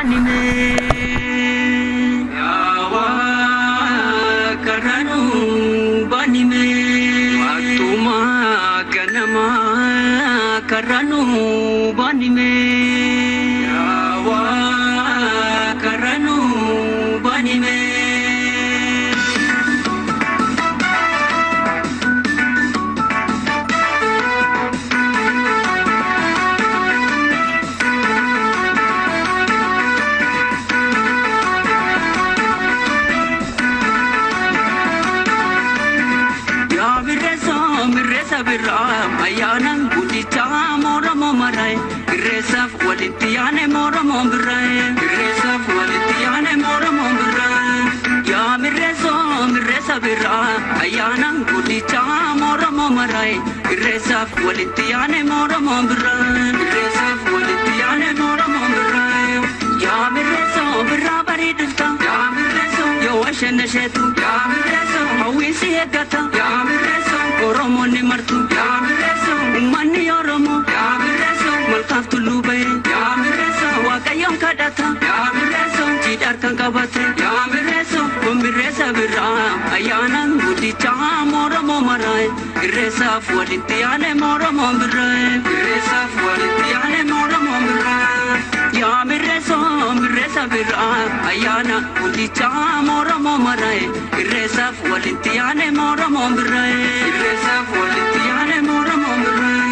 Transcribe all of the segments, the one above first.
banime yawa karanu banime atuma ganama karanu banime yawa karanu banime Ayanan budicha mora momarai resaf walitiane mora momrai resaf walitiane mora momrai ya miresa bira ayanan budicha mora momarai resaf walitiane mora momrai resaf walitiane mora momrai ya miresa bira bari dufta ya miresa yo ashana shetu ya miresa hawisi egata ya miresa oromo ni martu ya miresa umani oromo ya miresa malkaftu lubay ya miresa waqayon kadata ya miresa jidar kan kabate ya miresa bira ayanan budicha moromo marai resa fualitiane moromo marai resa fualitiane moromo marai ya miresa bira ayana budicha moromo marai resa fualitiane moromo marai resa fualitiane moromo marai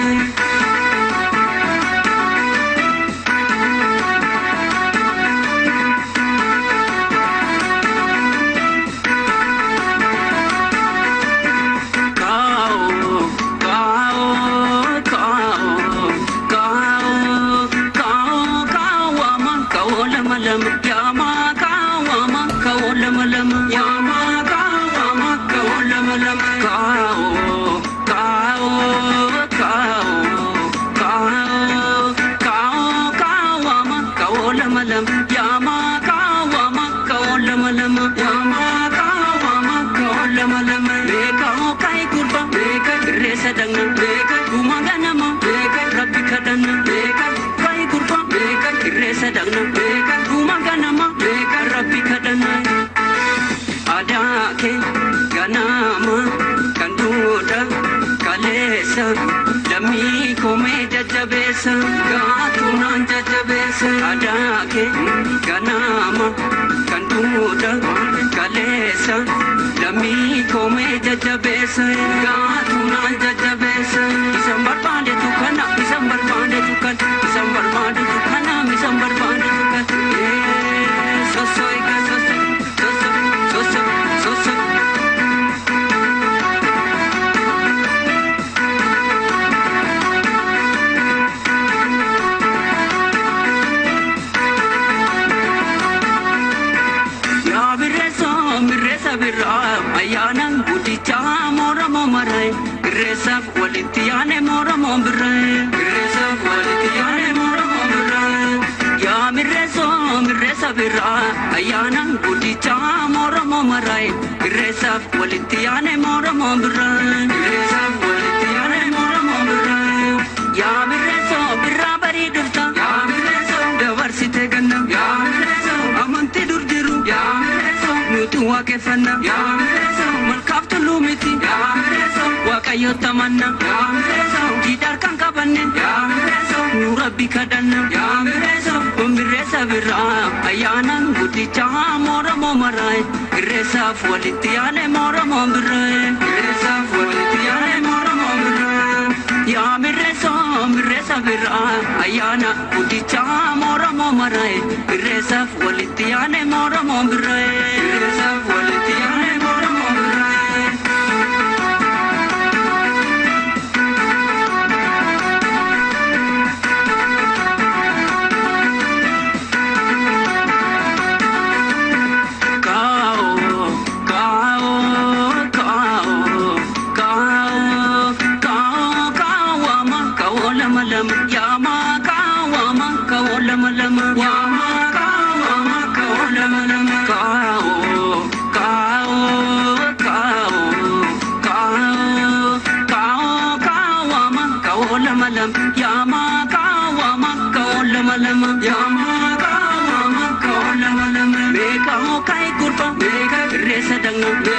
Dami kome jajabesa gatunan jajabesa adake ganama kanduda kalesa dami kome jajabesa gatunan jajabesa isambar pande tukana isambar pande tukan isambar pande tukana isambar pande tukan sosoi ka sosoi ayanan budicha moromo marai resaf walitiane moromo marai resaf walitiane moromo marai ya miresa bira ayanan budicha moromo marai resaf walitiane moromo marai resaf walitiane moromo marai ya miresa bira bari dufta ya miresa dawarsite ganna ya miresa amanti durdiru ya miresa nutu wakefana ya miresa malkaftu lumiti ya miresa waqayo tamanna ya miresa jidar kan kabanne ya miresa nurabbi kadanna ya miresa bira ayanan budicha moromo marai resaf walitiane moromo marai resaf walitiane moromo marai ya miresa bira ayana budicha moromo marai resaf walitiane moromo marai resaf walitiane moromo marai malam ya maka wa maka malam ya maka wa sadaqna